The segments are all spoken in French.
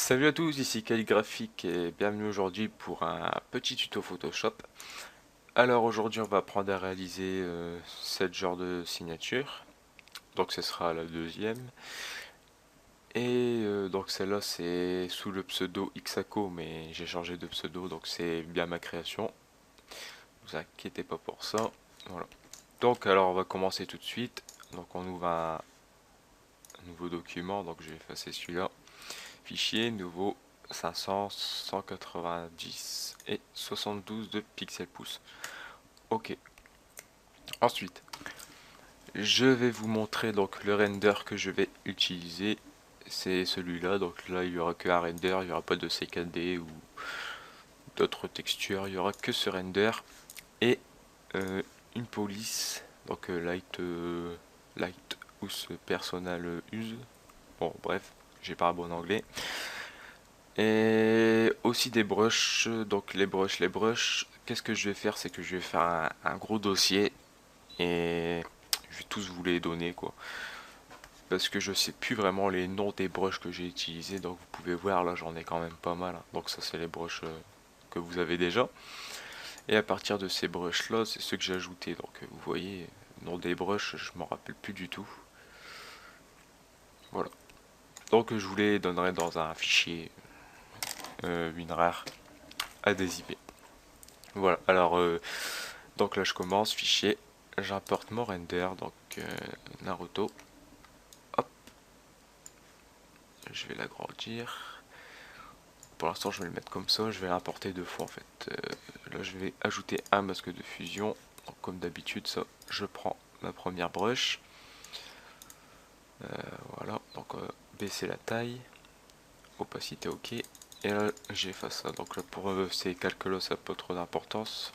Salut à tous, ici Calligraphique et bienvenue aujourd'hui pour un petit tuto Photoshop. Alors aujourd'hui on va apprendre à réaliser 7 genres de signatures, donc ce sera la deuxième. Et donc celle-là c'est sous le pseudo Xaco, mais j'ai changé de pseudo donc c'est bien ma création. Ne vous inquiétez pas pour ça. Voilà. Donc alors on va commencer tout de suite. Donc on ouvre un nouveau document, donc je vais effacer celui-là. Fichier nouveau 500, 190 et 72 de pixels pouces. Ok. Ensuite, je vais vous montrer donc le render que je vais utiliser. C'est celui-là. Donc là, il n'y aura qu'un render, il n'y aura pas de CKD ou d'autres textures. Il n'y aura que ce render et une police. Donc light use personal use. Bon, bref, j'ai pas un bon anglais. Et aussi des brushes, donc les brushes, qu'est-ce que je vais faire, c'est que je vais faire un gros dossier et je vais tous vous les donner quoi. Parce que je sais plus vraiment les noms des brushes que j'ai utilisés, donc vous pouvez voir là j'en ai quand même pas mal, hein. Donc ça c'est les brushes que vous avez déjà. Et à partir de ces brushes là, c'est ceux que j'ai ajoutés, donc vous voyez, nom des brushes, je m'en rappelle plus du tout. Voilà. Donc je vous les donnerai dans un fichier WinRAR adhésif. Voilà, alors donc là je commence, fichier, j'importe mon render, donc Naruto, hop, je vais l'agrandir. Pour l'instant je vais le mettre comme ça, je vais l'importer deux fois en fait. Là je vais ajouter un masque de fusion, donc, comme d'habitude ça, je prends ma première brush, voilà, donc baisser la taille, opacité ok, et là j'efface ça, donc là pour ces calculs là ça n'a pas trop d'importance.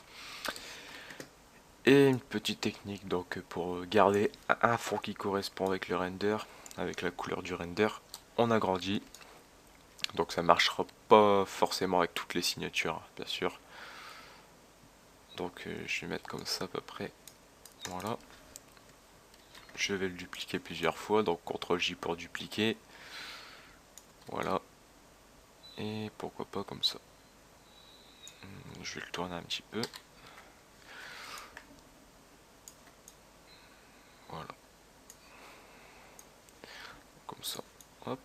Et une petite technique donc pour garder un fond qui correspond avec le render, avec la couleur du render, on agrandit. Donc ça marchera pas forcément avec toutes les signatures, bien sûr. Donc je vais mettre comme ça à peu près. Voilà. Je vais le dupliquer plusieurs fois, donc CTRL J pour dupliquer. Voilà. Et pourquoi pas comme ça. Je vais le tourner un petit peu. Voilà. Comme ça. Hop.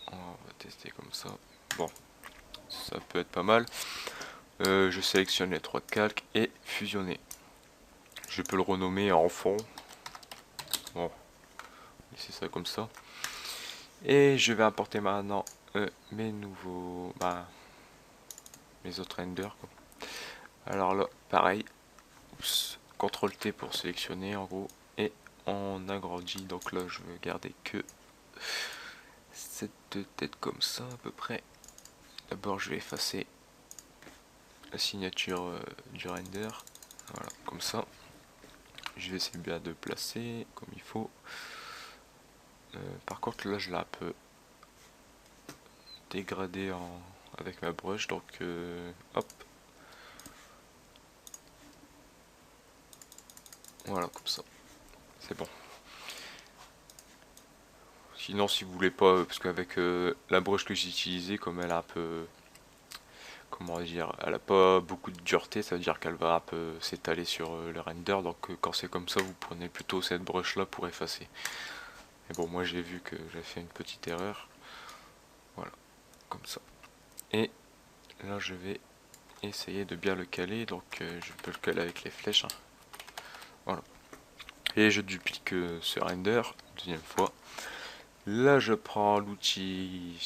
On va tester comme ça. Bon, ça peut être pas mal. Je sélectionne les trois calques et fusionner. Je peux le renommer en fond. Bon, laisser ça comme ça. Et je vais importer maintenant mes nouveaux, mes autres renders, quoi. Alors là, pareil, CTRL T pour sélectionner en gros, et on agrandit. Donc là, je veux garder que cette tête comme ça à peu près. D'abord, je vais effacer la signature du render. Voilà, comme ça. Je vais essayer bien de placer comme il faut. Par contre, là, je l'ai un peu dégradé avec ma brush, donc hop. Voilà, comme ça. C'est bon. Sinon, si vous voulez pas, parce qu'avec la brush que j'ai utilisée, comme elle a un peu, comment dire, elle a pas beaucoup de dureté, ça veut dire qu'elle va un peu s'étaler sur le render. Donc quand c'est comme ça, vous prenez plutôt cette brush là pour effacer. Mais bon, moi j'ai vu que j'ai fait une petite erreur. Voilà, comme ça. Et là, je vais essayer de bien le caler. Donc je peux le caler avec les flèches, hein. Voilà. Et je duplique ce render deuxième fois. Là, je prends l'outil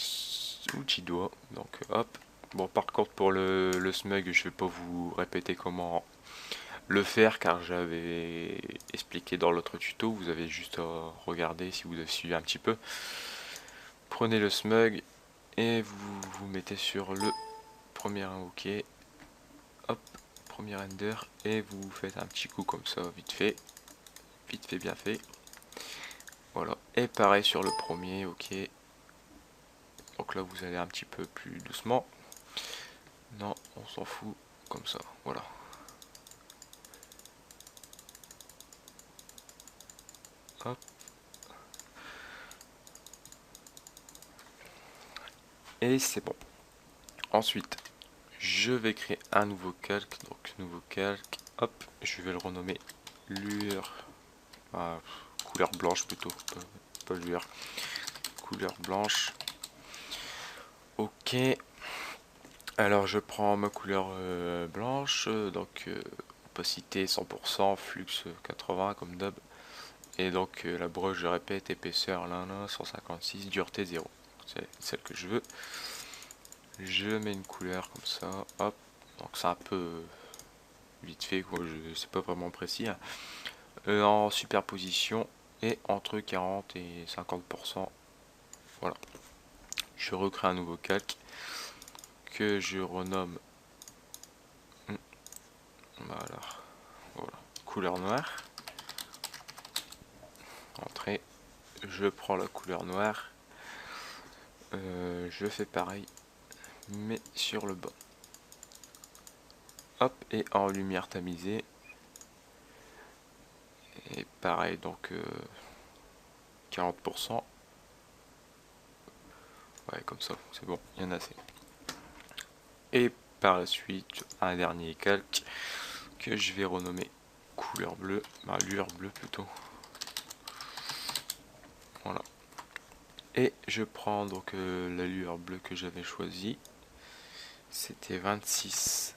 doigt, donc hop. Bon, par contre, pour le smug, je vais pas vous répéter comment le faire car j'avais expliqué dans l'autre tuto. Vous avez juste à regarder si vous avez suivi un petit peu. Prenez le smug et vous vous mettez sur le premier OK. Hop, premier render et vous faites un petit coup comme ça, vite fait bien fait. Voilà, et pareil sur le premier, ok. Donc là, vous allez un petit peu plus doucement. Non, on s'en fout. Comme ça, voilà. Hop. Et c'est bon. Ensuite, je vais créer un nouveau calque. Donc nouveau calque, hop, je vais le renommer lueur, couleur blanche plutôt, pas lueur, couleur blanche. Ok, alors je prends ma couleur blanche, donc opacité 100%, flux 80 comme d'hab. Et donc la broche, je répète, épaisseur 156, dureté 0. C'est celle que je veux. Je mets une couleur comme ça, hop. Donc c'est un peu vite fait, quoi. C'est pas vraiment précis, hein. En superposition et entre 40 et 50%. Voilà. Je recrée un nouveau calque que je renomme. Voilà. Voilà. Couleur noire. Entrée. Je prends la couleur noire. Je fais pareil, mais sur le bas. Hop, et en lumière tamisée. Et pareil, donc 40%. Ouais, comme ça, c'est bon, il y en a assez. Et par la suite, un dernier calque que je vais renommer couleur bleue, lueur bleue plutôt. Voilà. Et je prends donc la lueur bleue que j'avais choisie. C'était 26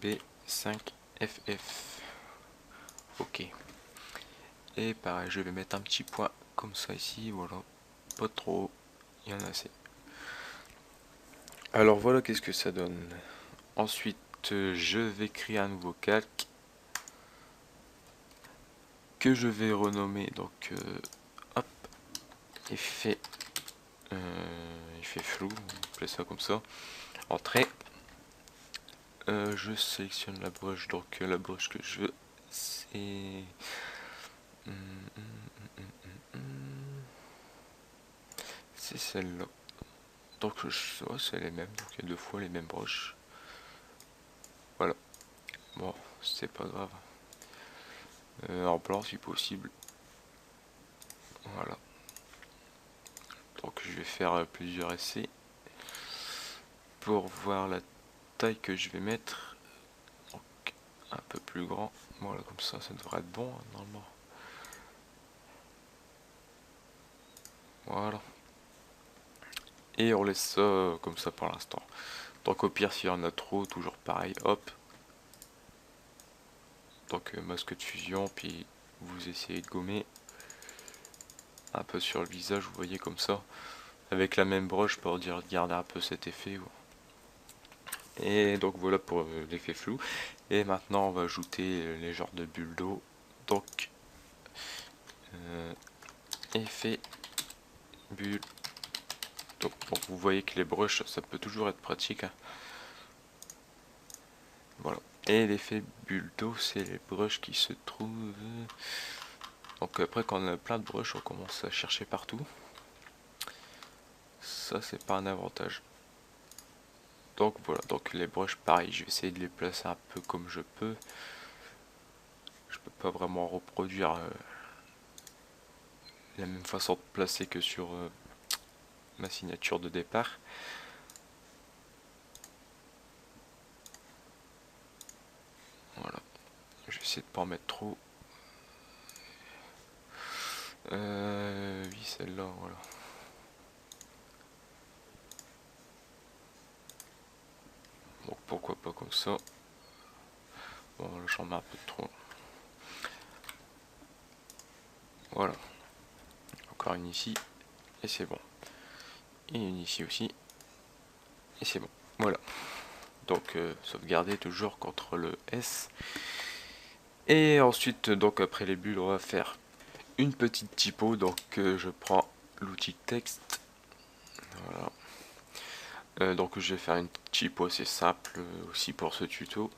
B5FF. Ok. Et pareil, je vais mettre un petit point comme ça ici, voilà. Pas trop, il y en a assez. Alors voilà qu'est-ce que ça donne. Ensuite, je vais créer un nouveau calque que je vais renommer donc hop, effet, effet flou, on appelle ça comme ça. Entrée. Je sélectionne la broche, donc la broche que je veux, c'est c'est celle-là. Donc c'est les mêmes, donc il y a deux fois les mêmes broches. Voilà. Bon, c'est pas grave. En blanc si possible. Voilà. Donc je vais faire plusieurs essais pour voir la taille que je vais mettre. Donc un peu plus grand. Voilà, comme ça devrait être bon hein, normalement. Voilà. Et on laisse ça comme ça pour l'instant. Donc au pire s'il y en a trop, toujours pareil, hop. Donc masque de fusion, puis vous essayez de gommer un peu sur le visage, vous voyez comme ça. Avec la même broche pour dire garder un peu cet effet. Et donc voilà pour l'effet flou. Et maintenant on va ajouter les genres de bulles d'eau. Donc effet bulle. Donc vous voyez que les brushes ça peut toujours être pratique, hein. Voilà. Et l'effet bulle d'eau c'est les brushes qui se trouvent. Donc après quand on a plein de brushes on commence à chercher partout. Ça c'est pas un avantage. Donc voilà, donc les brushes pareil, je vais essayer de les placer un peu comme je peux. Je peux pas vraiment reproduire la même façon de placer que sur ma signature de départ. Voilà, je vais essayer de pas en mettre trop. Oui, celle-là, voilà. Donc pourquoi pas comme ça. Bon, là j'en mets un peu trop. Voilà. Encore une ici. Et c'est bon. Et une ici aussi. Et c'est bon. Voilà. Donc sauvegarder toujours contre le S. Et ensuite, donc après les bulles, on va faire une petite typo. Donc je prends l'outil texte. Voilà. Donc je vais faire une typo assez simple aussi pour ce tuto.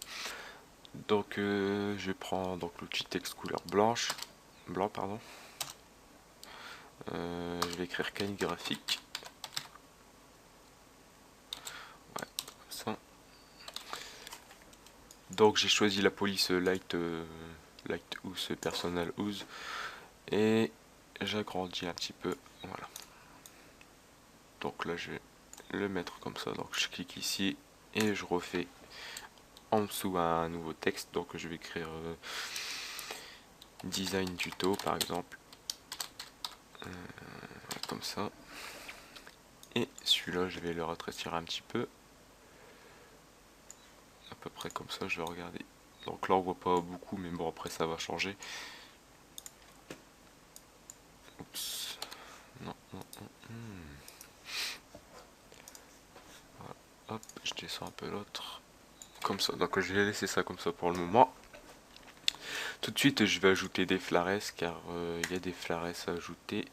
Donc je prends donc l'outil texte couleur blanc pardon. Je vais écrire calligraphique. Ouais, ça. Donc j'ai choisi la police light use personal use et j'agrandis un petit peu. Voilà. Donc là je vais le mettre comme ça. Donc je clique ici et je refais en dessous un nouveau texte. Donc je vais écrire design tuto par exemple, comme ça. Et celui-là je vais le rétrécir un petit peu, à peu près comme ça. Je vais regarder. Donc là on voit pas beaucoup, mais bon après ça va changer. Oups. Non, non, non. Voilà. Hop, je descends un peu l'autre. Comme ça. Donc je vais laisser ça comme ça pour le moment. Tout de suite je vais ajouter des flares car il y a des flares à ajouter.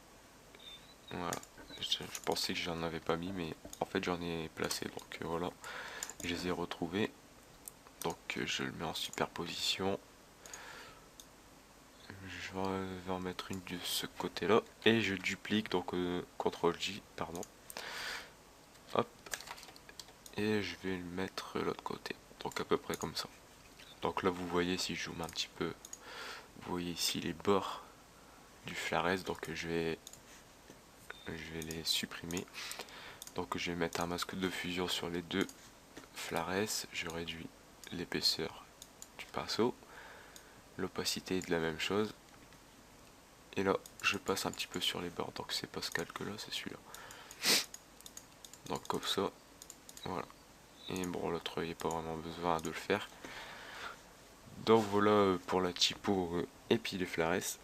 Voilà. Je pensais que j'en avais pas mis, mais en fait j'en ai placé. Donc voilà. Je les ai retrouvés. Donc je le mets en superposition. Je vais en mettre une de ce côté là et je duplique, donc CTRL J, pardon, hop, et je vais le mettre de l'autre côté, donc à peu près comme ça. Donc là vous voyez, si je zoome un petit peu, vous voyez ici les bords du Flares, donc je vais les supprimer. Donc je vais mettre un masque de fusion sur les deux Flares, je réduis l'épaisseur du pinceau, l'opacité est de la même chose. Et là, je passe un petit peu sur les bords, donc c'est pas ce calque là, c'est celui-là. Donc comme ça, voilà. Et bon, l'autre, il n'y a pas vraiment besoin de le faire. Donc voilà pour la typo et puis les flares.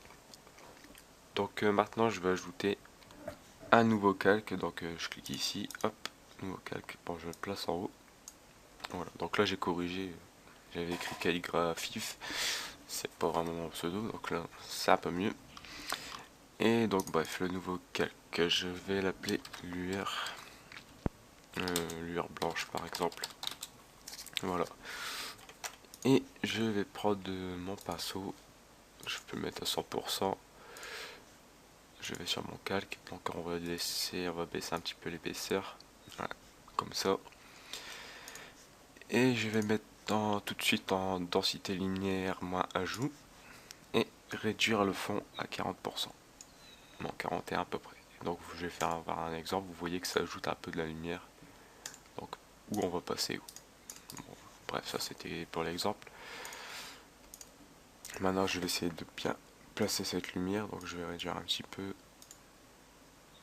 Donc maintenant, je vais ajouter un nouveau calque. Donc je clique ici, hop, nouveau calque. Bon, je le place en haut. Voilà, donc là j'ai corrigé. J'avais écrit calligraphif. C'est pas vraiment mon pseudo, donc là c'est un peu mieux. Et donc bref, le nouveau calque, je vais l'appeler lueur. Lueur blanche par exemple. Voilà. Et je vais prendre mon pinceau. Je peux le mettre à 100%. Je vais sur mon calque. Donc on va baisser un petit peu l'épaisseur. Voilà, comme ça. Et je vais mettre tout de suite en densité linéaire moins ajout. Et réduire le fond à 40%. Non, 41 à peu près. Donc je vais faire un exemple. Vous voyez que ça ajoute un peu de la lumière. Donc où on va passer. Bon, bref, ça c'était pour l'exemple. Maintenant je vais essayer de bien placer cette lumière. Donc je vais réduire un petit peu.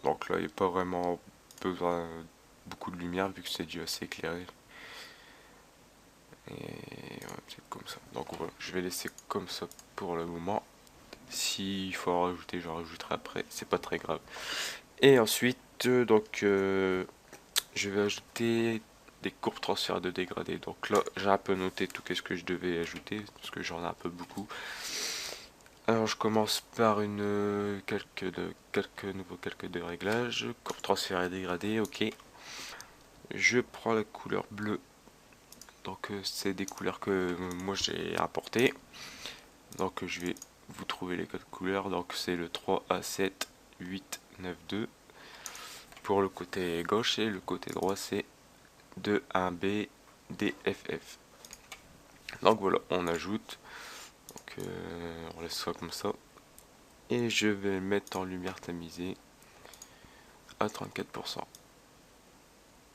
Donc là il n'y a pas vraiment besoin de beaucoup de lumière vu que c'est du assez éclairé. Et ouais, peut-être comme ça. Donc voilà, je vais laisser comme ça pour le moment. S'il faut en rajouter, j'en rajouterai après. C'est pas très grave. Et ensuite, je vais ajouter des courbes transfert de dégradés. Donc là, j'ai un peu noté tout ce que je devais ajouter parce que j'en ai un peu beaucoup. Alors je commence par quelques de réglages. Courbe transfert et dégradé, ok. Je prends la couleur bleue. Donc c'est des couleurs que moi j'ai importées. Donc je vais vous trouver les codes couleurs. Donc c'est le 3A7 8 9 2 pour le côté gauche et le côté droit c'est 2 1 B DFF. Donc voilà, on ajoute. Donc on laisse ça comme ça. Et je vais mettre en lumière tamisée à 34%.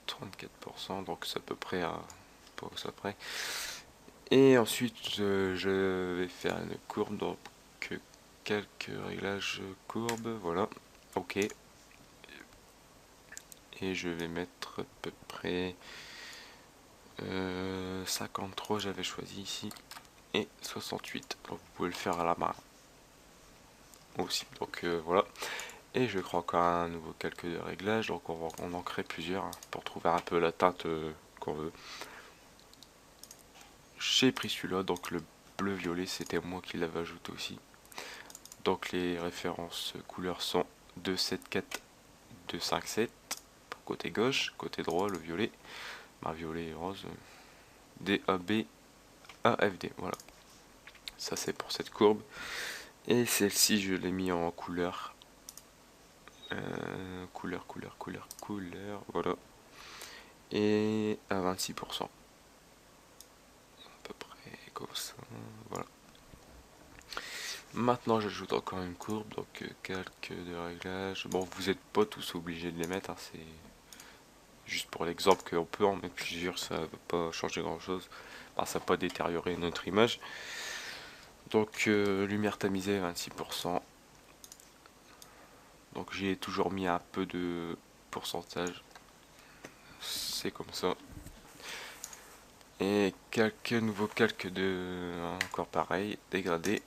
34%, donc c'est à peu près à près. Et ensuite je vais faire une courbe, donc quelques réglages courbes, voilà, ok. Et je vais mettre à peu près 53, j'avais choisi ici, et 68. Donc vous pouvez le faire à la main aussi. Donc voilà. Et je crée encore un nouveau calque de réglage. Donc on en crée plusieurs hein, pour trouver un peu la teinte qu'on veut. J'ai pris celui-là, donc le bleu violet, c'était moi qui l'avais ajouté aussi. Donc les références couleurs sont 274 257 pour côté gauche, côté droit le violet, violet et rose, DAB AFD, voilà. Ça c'est pour cette courbe. Et celle-ci je l'ai mis en couleur. Couleur, voilà. Et à 26%. À peu près comme ça, voilà. Maintenant j'ajoute encore une courbe, donc calque de réglage. Bon, vous n'êtes pas tous obligés de les mettre, hein, c'est juste juste pour l'exemple qu'on peut en mettre plusieurs, ça ne va pas changer grand chose, enfin, ça va pas détériorer notre image. Donc lumière tamisée 26%, donc j'ai toujours mis un peu de pourcentage, c'est comme ça. Et nouveau calque de encore pareil, dégradé.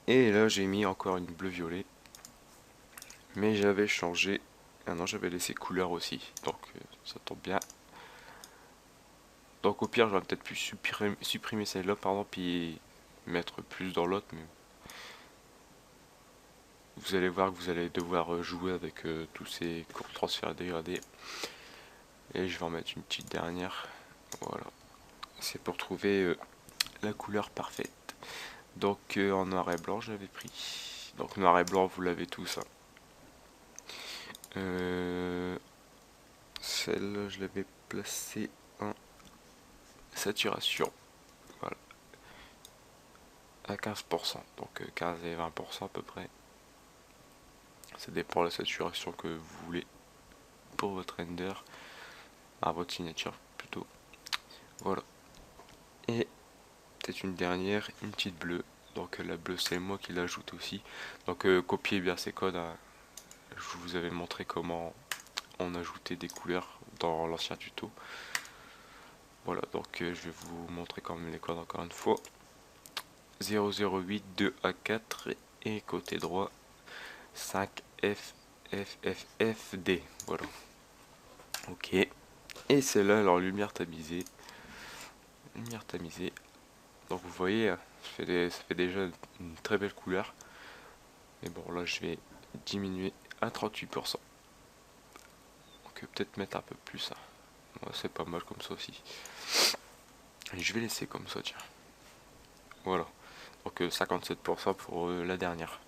Et là j'ai mis encore une bleu violet, mais j'avais changé, ah non j'avais laissé couleur aussi, donc ça tombe bien. Donc au pire j'aurais peut-être pu supprimer celle-là pardon, puis mettre plus dans l'autre, mais vous allez voir que vous allez devoir jouer avec tous ces courts transferts dégradés. Et je vais en mettre une petite dernière, voilà, c'est pour trouver la couleur parfaite. Donc en noir et blanc j'avais pris, donc noir et blanc vous l'avez tous, hein. Celle je l'avais placée en saturation, voilà, à 15%, donc 15 et 20% à peu près, ça dépend de la saturation que vous voulez pour votre render, à votre signature plutôt, voilà. Et peut-être une dernière, une petite bleue, donc la bleue c'est moi qui l'ajoute aussi, donc copiez bien ces codes, hein. Je vous avais montré comment on ajoutait des couleurs dans l'ancien tuto. Voilà, donc je vais vous montrer quand même les codes encore une fois. 008 2A4 et côté droit 5FFFFD. Voilà. Ok. Et c'est là alors lumière tamisée. Lumière tamisée. Donc vous voyez, ça fait déjà une très belle couleur. Mais bon là je vais diminuer à 38%. Donc peut-être mettre un peu plus, hein. Ouais, c'est pas mal comme ça aussi. Et je vais laisser comme ça, tiens. Voilà. Donc 57% pour la dernière.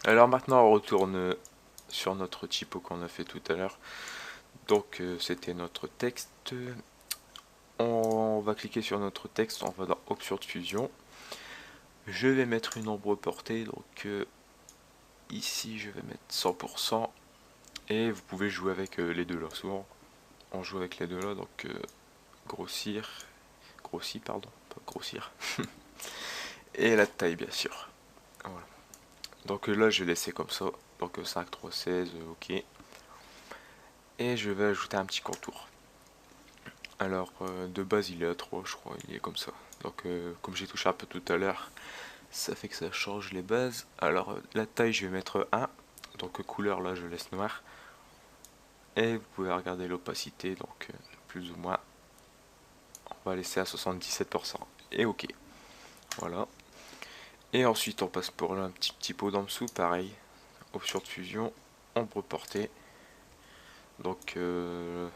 Alors maintenant on retourne sur notre typo qu'on a fait tout à l'heure. Donc c'était notre texte. On va cliquer sur notre texte, on va dans option de fusion. Je vais mettre une ombre portée, donc ici je vais mettre 100%. Et vous pouvez jouer avec les deux là. Souvent on joue avec les deux là, donc grossir, pardon, pas grossir. Et la taille bien sûr. Voilà. Donc là je vais laisser comme ça. Donc 5, 3, 16, ok. Et je vais ajouter un petit contour. Alors de base il est à 3 je crois, il est comme ça. Donc comme j'ai touché un peu tout à l'heure, ça fait que ça change les bases. Alors la taille je vais mettre 1. Donc couleur là je laisse noir. Et vous pouvez regarder l'opacité, donc plus ou moins. On va laisser à 77%. Et ok. Voilà. Et ensuite on passe pour un petit typo d'en dessous, pareil. Option de fusion, ombre portée. Donc je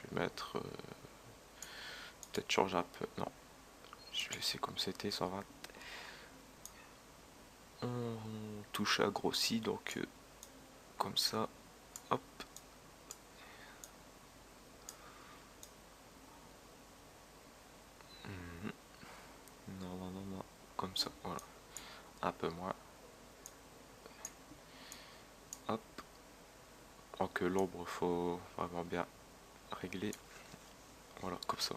vais mettre peut-être changer un peu. Non. Je vais laisser comme c'était, 120. On touche à grossi, donc comme ça. Hop. Non, non, non, non. Comme ça, voilà. Un peu moins. Hop. Donc l'ombre, faut vraiment bien régler. Voilà, comme ça.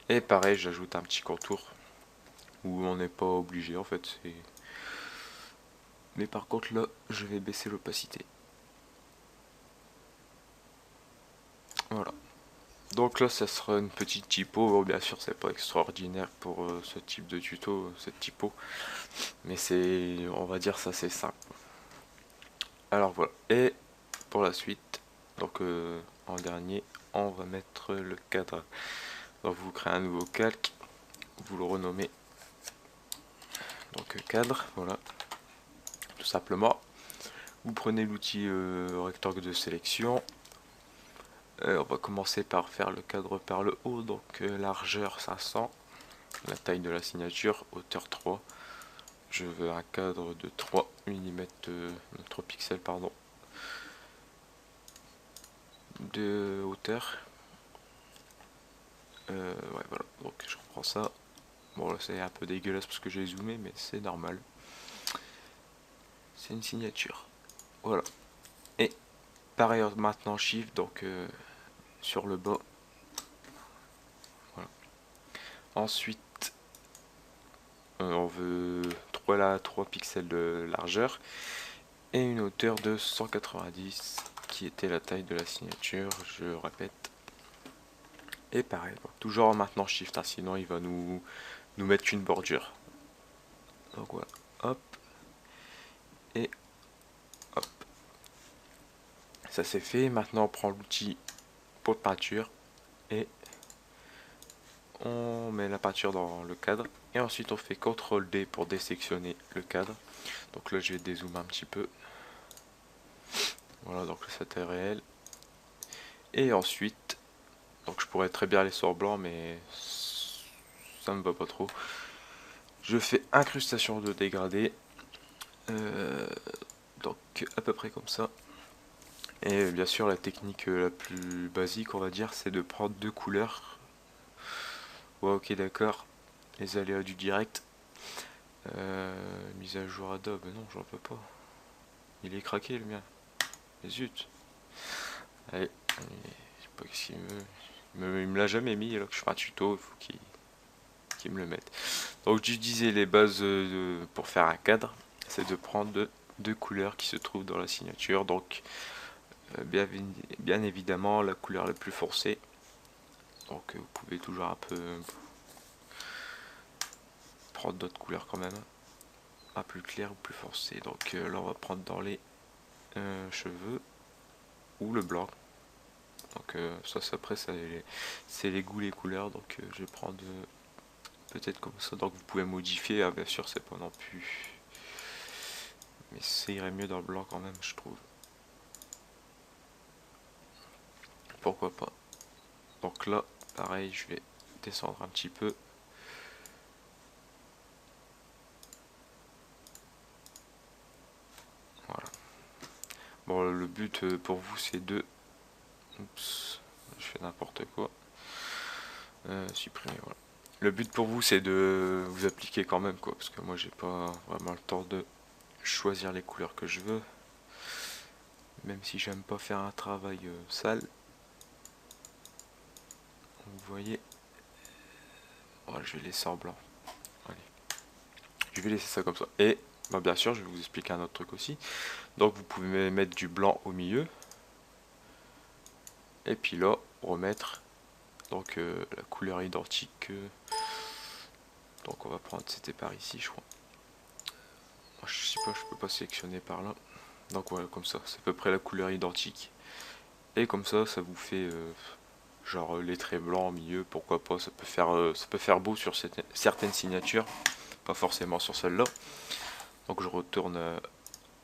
Et pareil, j'ajoute un petit contour où on n'est pas obligé en fait. Mais par contre là, je vais baisser l'opacité. Voilà. Donc là, ça sera une petite typo. Bon, bien sûr, c'est pas extraordinaire pour ce type de tuto, cette typo. Mais c'est, on va dire, ça c'est simple. Alors voilà. Et pour la suite, donc en dernier, on va mettre le cadre. Donc vous créez un nouveau calque, vous le renommez donc cadre, voilà, tout simplement. Vous prenez l'outil rectangle de sélection. On va commencer par faire le cadre par le haut, donc largeur 500, la taille de la signature, hauteur 3. Je veux un cadre de 3 mm, 3 pixels pardon, de hauteur. Ouais voilà, donc je reprends ça. Bon là c'est un peu dégueulasse parce que j'ai zoomé, mais c'est normal. C'est une signature. Voilà. Et pareil maintenant Shift, donc sur le bas. Voilà. Ensuite, on veut 3 pixels de largeur et une hauteur de 190 qui était la taille de la signature, je répète. Et pareil, donc, toujours en maintenant Shift, hein, sinon il va nous mettre une bordure. Donc voilà, hop, et hop. Ça c'est fait, maintenant on prend l'outil pot de peinture et on met la peinture dans le cadre. Et ensuite on fait CTRL D pour désectionner le cadre. Donc là je vais dézoomer un petit peu. Voilà, donc c'était réel. Et ensuite, donc je pourrais très bien aller sur blanc, mais ça me va pas trop. Je fais incrustation de dégradé. Donc à peu près comme ça. Et bien sûr la technique la plus basique on va dire c'est de prendre 2 couleurs. Ouais, ok, d'accord. Les aléas du direct. Mise à jour Adobe, non j'en peux pas. Il est craqué le mien. Mais zut. Allez, je sais pas qu'est-ce il me l'a jamais mis alors que je fais un tuto, il faut qu'il me le mette. Donc je disais les bases pour faire un cadre, c'est de prendre deux couleurs qui se trouvent dans la signature. Donc bien évidemment la couleur la plus foncée. Donc vous pouvez toujours un peu prendre d'autres couleurs quand même. Un plus clair ou plus foncé. Donc là on va prendre dans les cheveux ou le blanc. Donc ça après c'est les goûts, les couleurs. Donc je vais prendre peut-être comme ça. Donc vous pouvez modifier, bien sûr c'est pas non plus. Mais ça irait mieux dans le blanc quand même je trouve. Pourquoi pas. Donc là pareil je vais descendre un petit peu. Voilà. Bon le but pour vous c'est de. Oups, je fais n'importe quoi. Supprimer, voilà. Le but pour vous c'est de vous appliquer quand même quoi, parce que moi j'ai pas vraiment le temps de choisir les couleurs que je veux, même si j'aime pas faire un travail sale. Vous voyez, voilà, je vais laisser en blanc. Allez, je vais laisser ça comme ça. Et bah, bien sûr je vais vous expliquer un autre truc aussi. Donc vous pouvez mettre du blanc au milieu, et puis là remettre donc la couleur identique. Donc on va prendre, c'était par ici je crois. Je sais pas, je peux pas sélectionner par là. Donc voilà, comme ça, c'est à peu près la couleur identique. Et comme ça vous fait genre les traits blancs au milieu, pourquoi pas, ça peut faire beau sur certaines signatures, pas forcément sur celle-là. Donc je retourne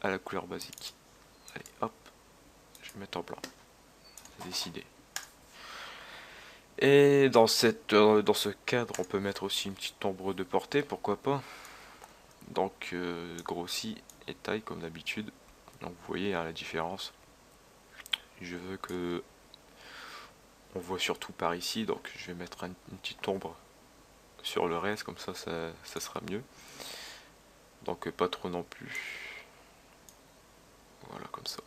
à la couleur basique. Allez, hop, je vais mettre en blanc. C'est décidé. Et dans ce cadre, on peut mettre aussi une petite ombre de portée, pourquoi pas. Donc grossit et taille comme d'habitude. Donc vous voyez hein, la différence. Je veux que on voit surtout par ici, donc je vais mettre une petite ombre sur le reste, comme ça sera mieux. Donc pas trop non plus. Voilà, comme ça.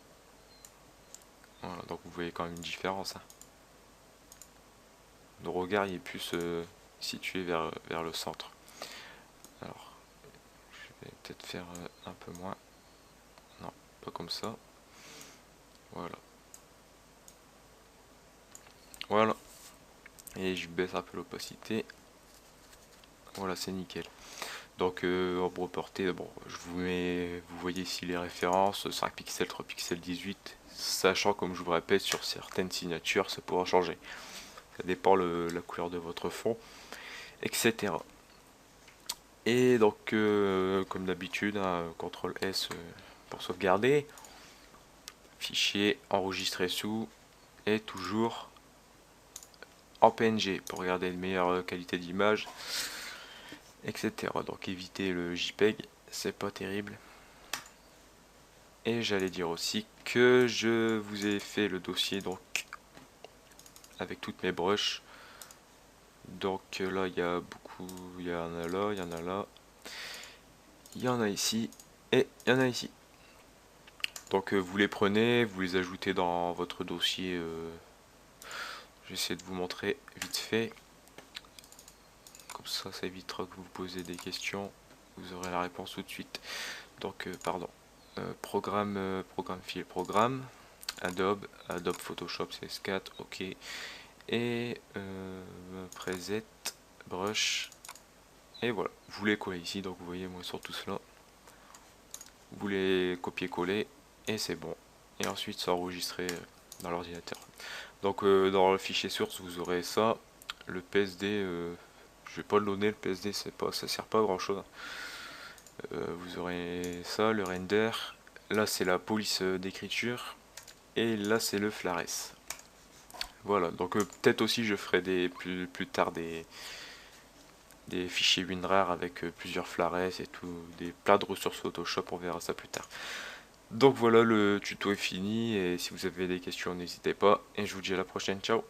Voilà, donc vous voyez quand même une différence. Hein. Le regard il est plus situé vers le centre. Alors, je vais peut-être faire un peu moins. Non, pas comme ça. Voilà. Voilà. Et je baisse un peu l'opacité. Voilà, c'est nickel. Donc ombre portée, bon, vous voyez ici les références, 5 pixels, 3 pixels, 18, sachant comme je vous répète, sur certaines signatures, ça pourra changer. Ça dépend la couleur de votre fond, etc. Et donc, comme d'habitude, hein, CTRL S pour sauvegarder, fichier, enregistrer sous, et toujours en PNG pour regarder une meilleure qualité d'image, etc. Donc éviter le JPEG, c'est pas terrible. Et j'allais dire aussi que je vous ai fait le dossier donc avec toutes mes brushes. Donc là il y a beaucoup, il y en a là, il y en a là, il y en a ici et il y en a ici. Donc vous les prenez, vous les ajoutez dans votre dossier. J'essaie de vous montrer vite fait. Comme ça évitera que vous posez des questions. Vous aurez la réponse tout de suite. Donc, pardon. Programme file programme. Adobe Photoshop CS4, ok. Et preset, brush. Et voilà. Vous les collez ici. Donc vous voyez moi sur tout cela. Vous les copiez-coller et c'est bon. Et ensuite ça enregistré dans l'ordinateur. Donc dans le fichier source vous aurez ça. Le PSD, je vais pas le donner, le PSD ça sert pas à grand chose. Vous aurez ça, le render. Là c'est la police d'écriture. Et là c'est le Flares. Voilà, donc peut-être aussi je ferai plus tard des fichiers WinRAR avec plusieurs Flares et tout, des plats de ressources Photoshop, on verra ça plus tard. Donc voilà, le tuto est fini et si vous avez des questions n'hésitez pas et je vous dis à la prochaine, ciao.